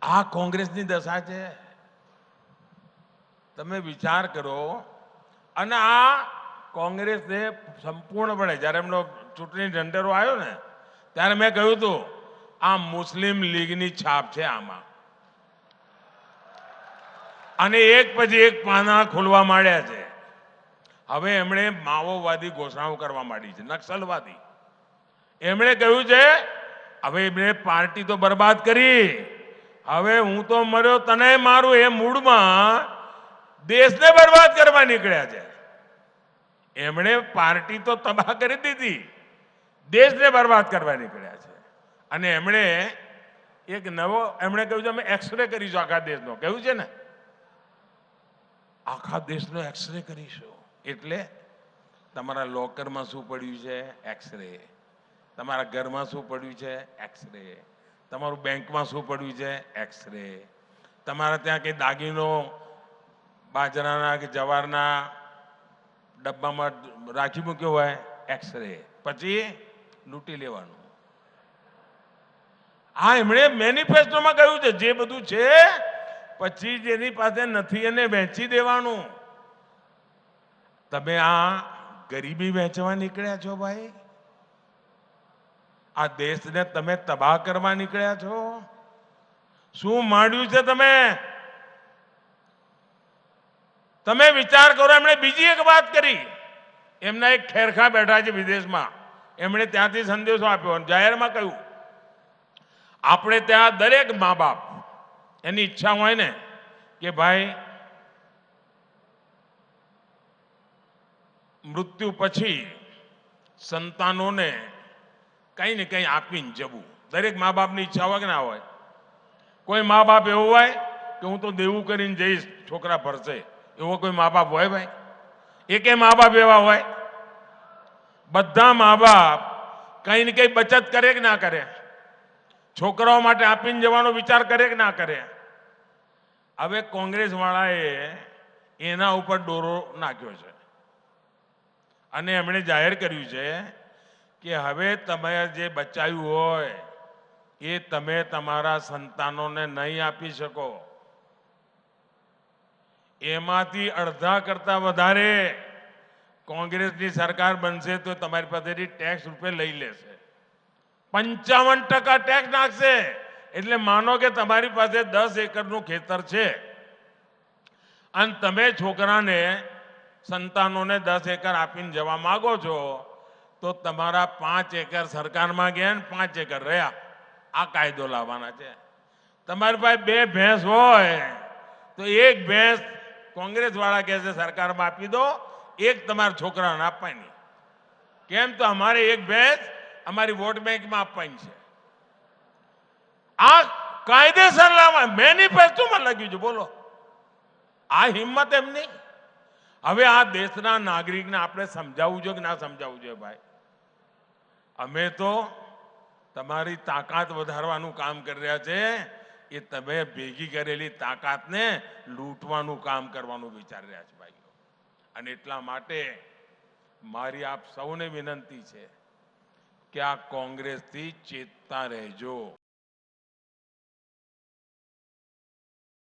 આ કોંગ્રેસની દશા છે. તમે વિચાર કરો. અને આ કોંગ્રેસને સંપૂર્ણપણે જ્યારે એમનો ચૂંટણી ઢંઢેરો આવ્યો ને ત્યારે મેં કહ્યું હતું આ મુસ્લિમ લીગની છાપ છે આમાં. અને એક પછી એક પાના ખોલવા માંડ્યા છે. હવે એમણે માઓવાદી ઘોષણાઓ કરવા માંડી છે, નક્સલવાદી. એમણે કહ્યું છે હવે એમણે પાર્ટી તો બરબાદ કરી, હવે હું તો મર્યો તને મારું એ મૂડમાં દેશને બરબાદ કરવા નીકળ્યા છે. એમણે પાર્ટી તો તબાહ કરી દીધી, દેશને બરબાદ કરવા નીકળ્યા છે. અને એમણે એક નવો એમણે કહ્યું છે અમે એક્સરે કરીશું આખા દેશનો. કહ્યું છે ને આખા દેશનો એક્સરે કરીશું. એટલે તમારા લોકરમાં શું પડ્યું છે એક્સરે, તમારા ઘરમાં શું પડ્યું છે એક્સરે, તમારું બેંકમાં શું પડ્યું છે એક્સરે, તમારા ત્યાં કંઈ દાગીનો બાજરાના કે જવારના ડબ્બામાં રાખી મૂક્યો હોય એક્સરે, પછી લૂંટી લેવાનું. આ એમણે મેનિફેસ્ટોમાં કહ્યું છે જે બધું છે પછી જેની પાસે નથી એને વેચી દેવાનું. તમે આ ગરીબી વેચવા નીકળ્યા છો ભાઈ. આ દેશને તમે તબાહ કરવા નીકળ્યા છો. શું માંડ્યું છે તમે? તમે વિચાર કરો. એમણે બીજી એક વાત કરી. એમના એક ખેરખા બેઠા છે વિદેશમાં, એમણે ત્યાંથી સંદેશો આપ્યો અને જાહેરમાં કહ્યું આપણે ત્યાં દરેક મા બાપ એની ઈચ્છા હોય ને કે ભાઈ મૃત્યુ પછી સંતાનોને કંઈ ને કંઈ આપીને જવું. દરેક મા બાપની ઈચ્છા હોય કે ના હોય? કોઈ મા બાપ એવું હોય કે હું તો દેવું કરીને જઈશ છોકરા ભરશે, એવો કોઈ મા બાપ હોય ભાઈ? એકે મા બાપ એવા હોય? બધા મા બાપ કંઈ ને કંઈ બચત કરે કે ના કરે? છોકરાઓ માટે આપીને જવાનો વિચાર કરે કે ના કરે? હવે કોંગ્રેસ વાળાએ એના ઉપર દોરો નાખ્યો છે અને એમણે જાહેર કર્યું છે કે હવે તમે જે બચાવ્યું હોય એ તમે તમારા સંતાનોને નહીં આપી શકો. એમાંથી અડધા કરતા વધારે કોંગ્રેસની સરકાર બનશે તો તમારી પાસેથી ટેક્સ રૂપે લઈ લેશે. 55% ટેક્સ નાખશે. એટલે માનો કે તમારી પાસે 10 એકરનું ખેતર છે અને તમે છોકરાને સંતાનોને 10 એકર આપીને જવા માંગો છો તો તમારા 5 એકર સરકારમાં ગયા ને 5 એકર રહ્યા. આ કાયદો લાવવાના છે. તમારી પાસે 2 ભેંસ હોય તો એક ભેંસ કોંગ્રેસ વાળા કહે છે સરકારમાં આપી દો, એક તમારા છોકરાને આપવાની. કેમ? તો અમારે એક ભેંસ અમારી વોટ બેંકમાં આપવાની છે. આ કાયદેસર લાવવા મેનિફેસ્ટોમાં લખ્યું છે. બોલો આ હિંમત એમની. હવે આ દેશના નાગરિકને આપણે સમજાવવું જોઈએ કે ના સમજાવવું જોઈએ ભાઈ? અમે તો તમારી તાકાત વધારવાનું કામ કરી રહ્યા છે. એ તમે ભેગી કરેલી તાકાતને લૂંટવાનું કામ કરવાનું વિચારી રહ્યા છે ભાઈઓ. અને એટલા માટે મારી આપ સૌને વિનંતી છે કે આ કોંગ્રેસથી ચેતતા રહેજો.